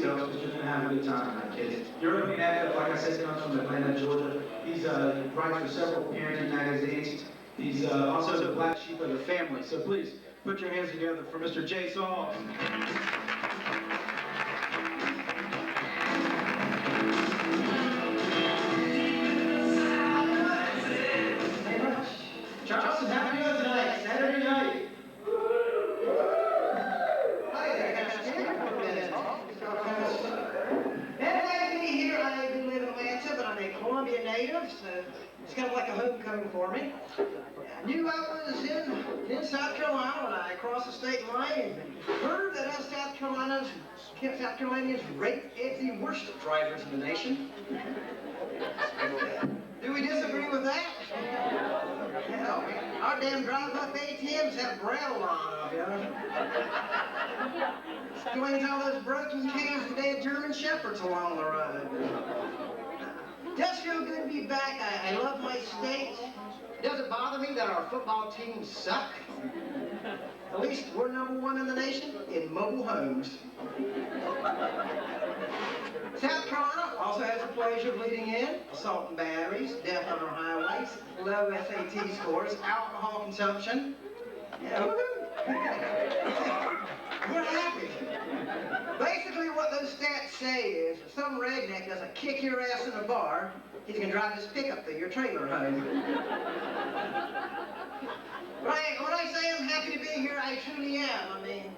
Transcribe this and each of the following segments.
else, but you're going to have a good time tonight, kids. Your opening act, like I said, comes from Atlanta, Georgia. He writes for several parenting magazines. He's also the black sheep of the family. So please, put your hands together for Mr. Jay Saul. Charleston, how are you doing tonight? Saturday night. Hi there, can I stand up for a minute? Nice to be here. I do live in Atlanta, but I'm a Columbia native, so it's kind of like a homecoming for me. I knew I was in South Carolina when I crossed the state line and heard that us South Carolinians rate as the worst drivers in the nation. Do we disagree with that? Hell, our damn drive-up ATMs have gravel on them, you know? Explains all those broken cans and dead German Shepherds along the road. Does feel good to be back. I love my state. Does it bother me that our football teams suck? At least we're #1 in the nation in mobile homes. South Carolina also has the pleasure of leading in assault and batteries, death on our highways, low SAT scores, alcohol consumption. Yeah, we're happy. Basically what those stats say is if some redneck doesn't kick your ass in a bar, he's going to drive his pickup to your trailer home. Right, when I say I'm happy to be here, I truly am. I mean,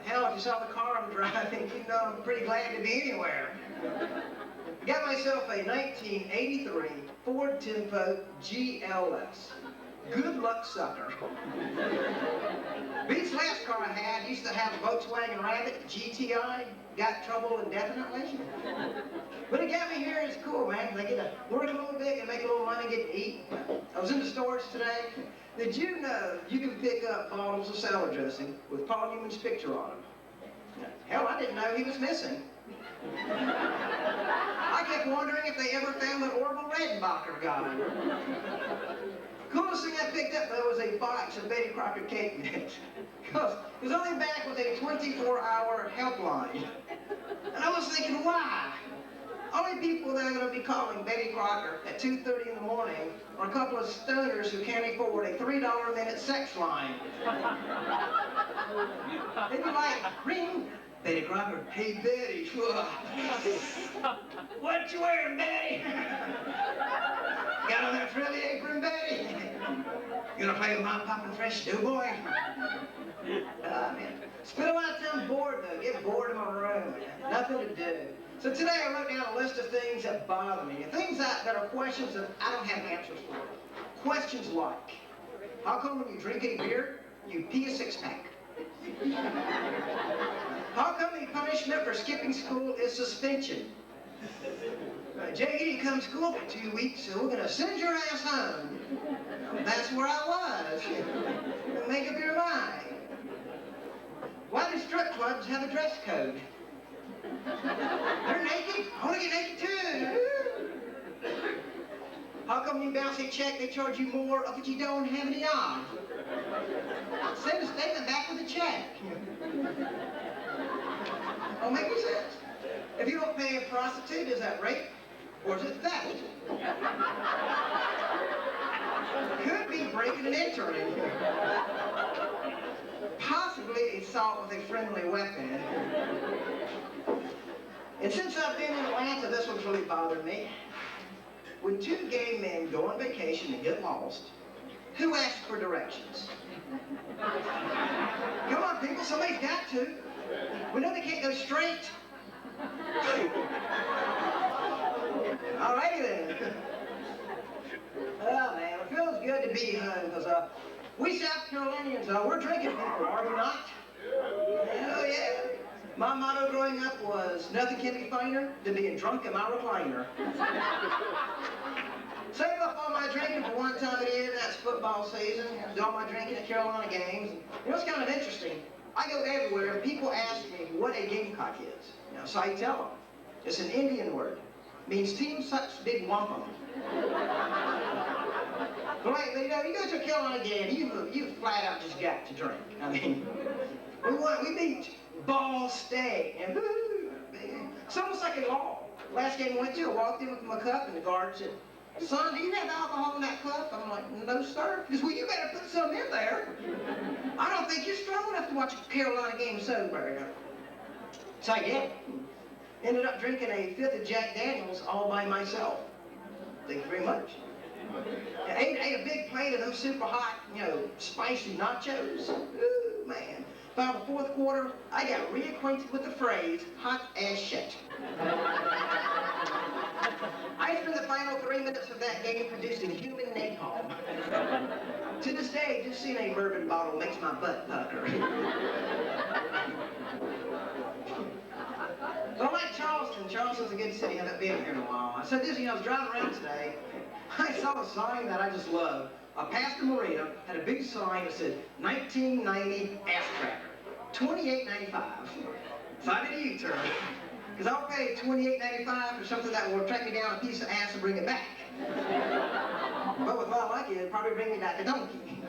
hell, if you saw the car I'm driving, you know I'm pretty glad to be anywhere. I got myself a 1983 Ford Tempo GLS. Good luck, sucker. Beats last car I had. Used to have a Volkswagen Rabbit GTI. Got trouble indefinitely. But it got me here. It's cool, man. I get to work a little bit and make a little money, get to eat. I was in the stores today. Did you know you can pick up bottles of salad dressing with Paul Newman's picture on them? Hell, I didn't know he was missing. I kept wondering if they ever found that Orville Redenbacher guy. Coolest thing I picked up, though, was a box of Betty Crocker cake mix. Because on the back was a 24-hour helpline. And I was thinking, why? Only people that are going to be calling Betty Crocker at 2:30 in the morning are a couple of stoners who can't afford a $3 a minute sex line. They'd be like, ring. Betty Crocker, hey Betty. What you wearing, Betty? Got on that frilly apron, Betty? You gonna play with my poppin' fresh stew, boy? Man. Spend a lot of time bored, though. Get bored in my room. Nothing to do. So today I wrote down a list of things that bother me. Things that are questions that I don't have answers for. Questions like, how come when you drink a beer, you pee a six-pack? How come the punishment for skipping school is suspension? JD comes to school for 2 weeks, so we're going to send your ass home. That's where I was. Make up your mind. Why do strip clubs have a dress code? They're naked. I want to get naked too. How come when you bounce a check, they charge you more of what you don't have any of? Send a statement back with a check. Don't make any sense. If you don't pay a prostitute, is that rape? Or is it theft? Could be breaking and entering. Possibly assault with a friendly weapon. And since I've been in Atlanta, this one's really bothered me. When two gay men go on vacation and get lost, who asks for directions? Come on, people, somebody's got to. We know they can't go straight. Alrighty then. Oh man, it feels good to be home because we South Carolinians, we're drinking people, are we not? Oh yeah. My motto growing up was, nothing can be finer than being drunk in my recliner. Save up all my drinking for one time of the year, that's football season. Do all my drinking at Carolina games. You know, it's kind of interesting. I go everywhere and people ask me what a gamecock is. You know, so I tell them. It's an Indian word. It means team sucks big wampum. But you know, you go to a Carolina game, you flat out just got to drink. I mean, we beat Ball State. And Kentucky law. Last game I went to, I walked in with my cup, and the guard said, "Son, do you have alcohol in that cup?" I'm like, "No, sir." He goes, "Well, you better put some in there. I don't think you're strong enough to watch a Carolina game sober." So I did. Ended up drinking a fifth of Jack Daniels all by myself. Thank you very much. I ate a big plate of them super hot, spicy nachos. Ooh, man. By the fourth quarter, I got reacquainted with the phrase, hot as shit. I spent the final 3 minutes of that game producing human napalm. To this day, just seeing a bourbon bottle makes my butt pucker. So I like Charleston. Charleston's a good city. I haven't been here in a while. I said this, I was driving around today. I saw a sign that I just love. Past the marina had a big sign that said 1990 ass cracker, $28.95. So I did a U-turn, because I'll pay $28.95 for something that will track me down a piece of ass and bring it back. But with my luck, it'd probably bring me back a donkey.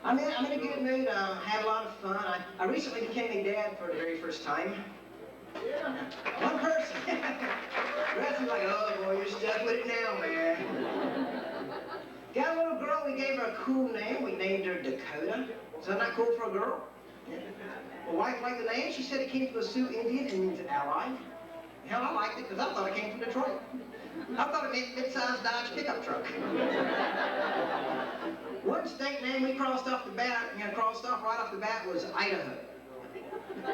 I'm in a good mood. Had a lot of fun. I recently became a dad for the very first time. One person. The rest was like, "Oh boy, you're stuck with it now, man." Got a little girl, we gave her a cool name. We named her Dakota. Is that not cool for a girl? Yeah. My wife liked the name. She said it came from the Sioux Indian and means ally. Hell, I liked it because I thought it came from Detroit. I thought it meant mid-sized Dodge pickup truck. One state name we crossed off right off the bat was Idaho.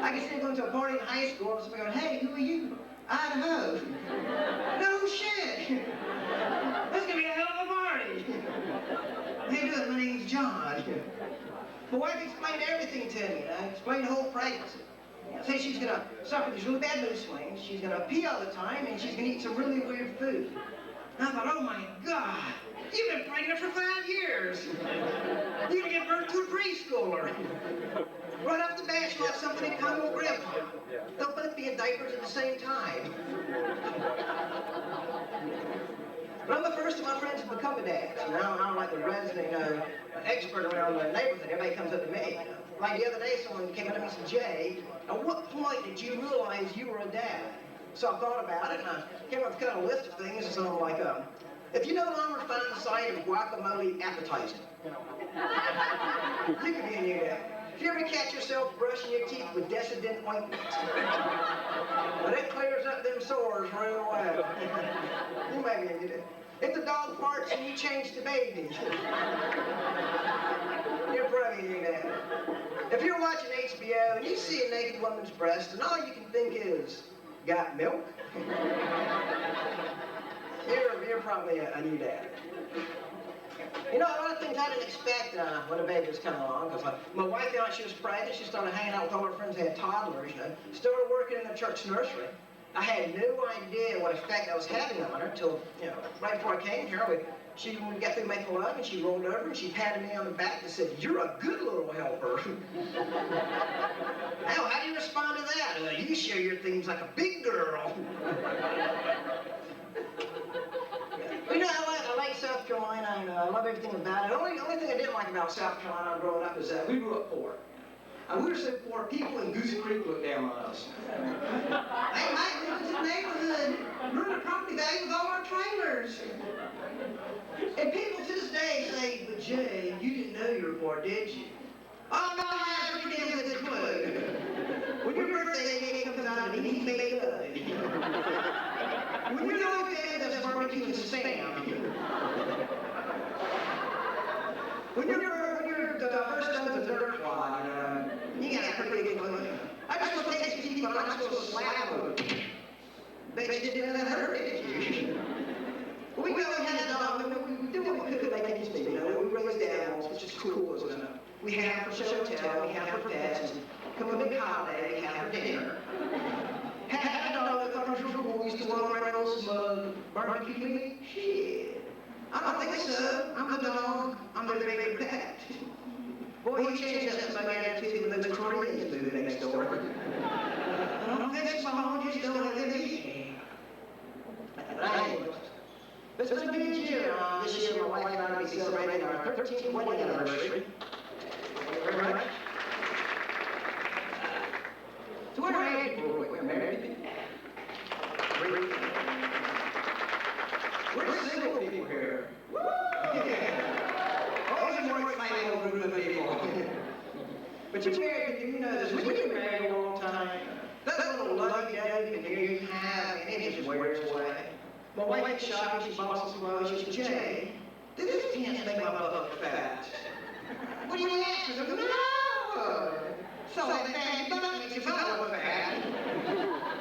I could see going to a party in high school and somebody going, "Hey, who are you?" "Idaho." "No shit. This is going to be a hell of a party." "How you doing? My name's John." My wife explained everything to me. I explained the whole pregnancy. Say she's going to suffer these really bad mood swings, she's going to pee all the time, and she's going to eat some really weird food. And I thought, oh my God, you've been pregnant for 5 years. You're going to give birth to a preschooler. Right off the bat, she'll have something in common with Grandpa. They'll both be in diapers at the same time. But I'm the first of my friends to become a dad. So now I'm like the resident expert around the neighborhood. Everybody comes up to me. Like the other day, someone came up to me and said, "Jay, at what point did you realize you were a dad?" So I thought about it, and I came up with kind of a list of things. And so I'm like, if you no longer find the sight of guacamole appetizing, you can be a new dad. If you ever catch yourself brushing your teeth with Decident ointment, well, it clears up them sores real well. You might be a new dad. If the dog farts and you change the baby, you're probably a new dad. If you're watching HBO and you see a naked woman's breast and all you can think is, "Got milk?" you're probably a new dad. A lot of things I didn't expect when a baby was coming along, because my wife found out she was pregnant. She started hanging out with all her friends that had toddlers, started working in the church nursery. I had no idea what effect I was having on her until, right before I came here, we got through making love, and she rolled over and she patted me on the back and said, "You're a good little helper." Hell, how do you respond to that? You share your things like a big girl. I like South Carolina, and I love everything about it. The only thing I didn't like about South Carolina growing up is that we grew up poor. And we were so poor, people in Goose Creek looked down on us. "Hey, Mike, we went to the neighborhood. We're in the property value with all our trailers." And people to this day say, "But Jay, you didn't know you were poor, did you?" "Oh, no, I had every damn good clue. When your birthday cake comes out and you make good. When you're the only day that's barbecue and spam. When you're the first of the dirt quad, you got a pretty good clue. I just want to take some people, I'm just going to slap them. Bet you didn't let that hurt, did you?" We really had a dog, we do what we could to make things big, we raised animals, which is cool, isn't it? We have for show and tell, we have for pets, and come a big holiday, we have for dinner. Had a dog that thought was cool, used to run around on smug, barbecue meat? Shit. I don't think so. I'm the dog, I'm their favorite pet. Boy, you changed that to my attitude when those Koreans moved next door. I don't think so, just don't let them eat. But anyways, it's been a big year. This year, my wife and I will be celebrating our 13th wedding anniversary. Thank you very much. So we're married people, we're married people. We're single people here. Woo! Always a more exciting little group of people. But you married people, you know this. When you've been married a long time, that little lovey-dovey veneer you have, and it just wears away. My wife went shopping, she bought some clothes, she said, Jay, this pants make my butt look fat. What do you mean? She said, no! So that fat butt makes your butt look fat.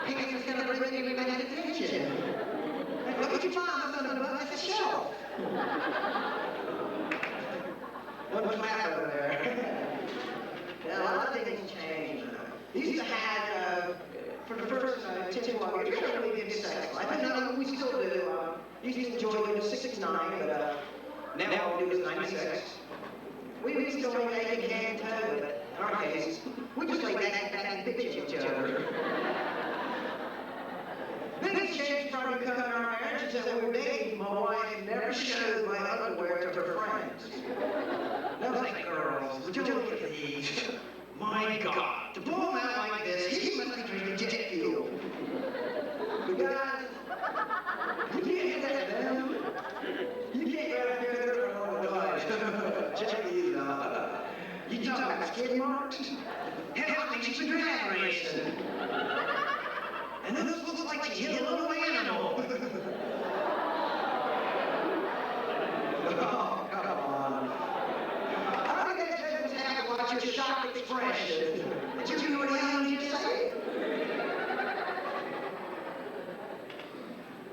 Pants is gonna bring everybody's attention. Look at your mom, under the butt, that's a shelf. What's happening over there? Now, a lot of things changed. We used to have, for the first 10, 12 years, we had a really good sex life. I know we still do. Used to enjoy it 69, but now all we do is 96. We still ain't naked hand and toe, but in our case, we just lay back and bitch at each other. Then this change probably come in our marriage is that when we were dating, my wife never showed my underwear to her friends. Now, like, girls, would you look at these? My God, to pull them out like this, he must be drinking jet fuel. But guys, you can't have them. You can't grab a finger or a light. Check these out. You talk about skid marks? Hell, I think she's been drag racing. And then this looks like she hit a little animal. Oh, come on. I think that just have to watch your shocked expression. Did you know what I need to say?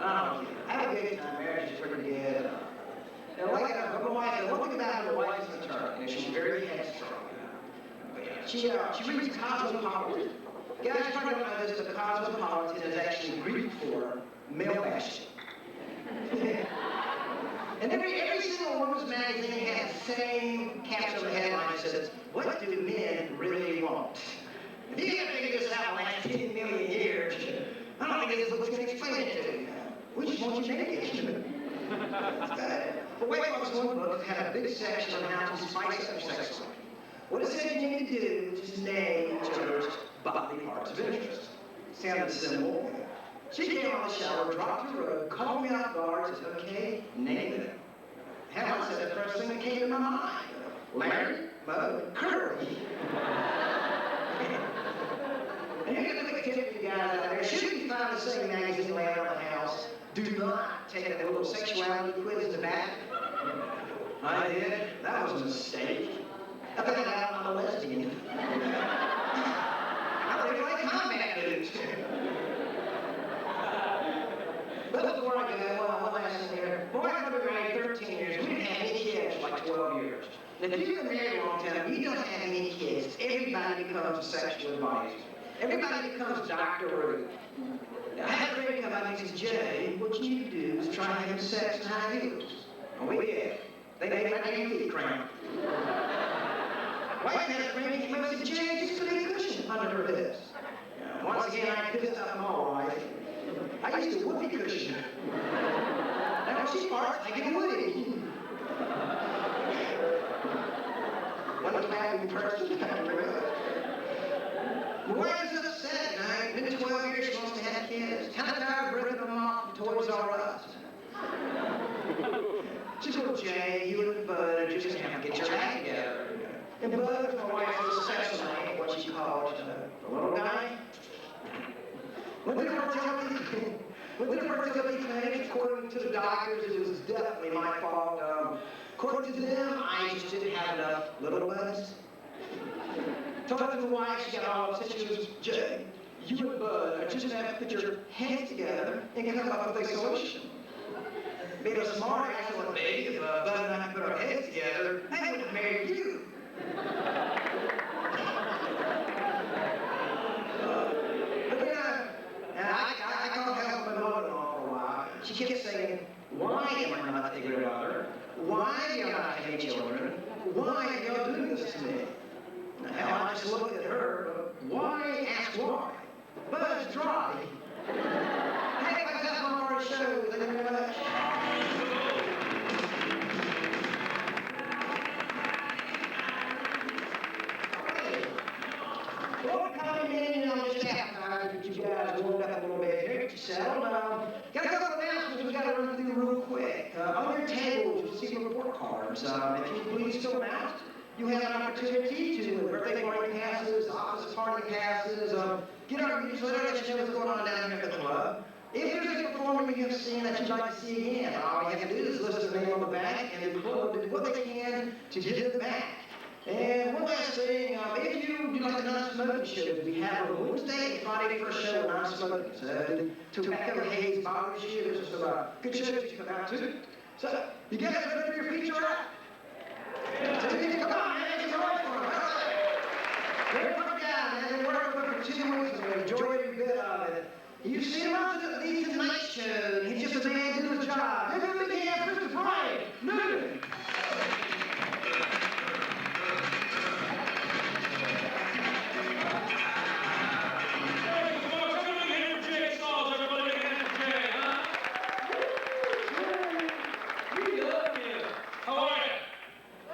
I have a good time. Marriage is pretty good. And like my wife, one thing about my wife's an attorney, she's very headstrong. She reads Cosmopolitan. Guys, you probably don't know this, but Cosmopolitan is actually Greek for male bashing. And every single woman's magazine has the same caption headline that says, what do men really want? If you haven't figured this out in the last 10 million years, I don't think this book's going to explain it to you. We just want you naked. But Weight Loss One book had a big section on how to spice up your sex life. What it said you need to do is just name each other's bodily parts of interest. Sounded simple. She came out of the shower, dropped her robe, called me off guard, said, okay, name it. Hell, I said the first thing that came to my mind. Larry, Mo, Curly. And here's a quick tip for you guys out there. Should you find the same magazine laying around the house, do not take that little sexuality quiz in the back. I did. That was a mistake. I found out I'm a lesbian. I really like combat dudes. But before I go, one last thing here. My wife and I were married 13 years. We didn't have any kids for like 12 years. And if you've been married a long time, you don't have any kids. Everybody becomes a sexual advisor. Everybody becomes Dr. Ruth. Now, I had a friend come up and he says, Jay, what you need to do is try having sex in high heels. And we did. They made my damn feet cramp. Wife had a friend, he came up and said, Jay, just put a cushion under her hips. Once again, I pissed off my wife. I used to whoopee cushion. Now when she farts, I get woody. One clapping person, my wife is upset now. It's been 12 years, she wants to have kids. Kind of tired of ripping them off from Toys R Us. She said, well, Jay, you and Bud are just going to have to get your act together. And Bud, my wife, was a sex man, what she called the little guy. When the fertility clinic, according to the doctors, it was definitely my fault. According to them, I just didn't have enough little buds. Told my wife, she got all upset. She was, Jay, you and Bud are just going to have to put your heads together and come up with a solution. Being a smart ass little baby, if Bud and I put our heads together, I would have married you. I can't help my mother-in-law for a while. She kept saying, why am I not the good mother? Why do you not have any children? Why are y'all doing this to me? Now, hell, I just looked at her, but why ask why? Bud's dry. Hey, that's my part of the show. Thank you very much. Well, coming in on this you guys warmed up a little bit here, get you settled. Got a couple of announcements we got to run through real quick. On your tables, you'll see report cards. If you please fill them out, you have an opportunity to win birthday party passes, office party passes, get our newsletter, let you know what's going on down here at the club. If there's a performer you have seen that you'd like to see again, all you have to do is list the name on the back, and the club will do what they can to get it back. And one last thing, if you do like the non-smoking shows, we have on Wednesday and Friday first show non-smoking. So to echo Hayes' Bobby issue, there's some good shows you come out to. So, you guys ready for your feature out? So you come on, man, it's always fun. All right. We're put down, man. We're working for 2 weeks, and we enjoy every bit of it. You see him on these night shows, he's just a man doing his job. Every weekend, Mr. Brian, Newton.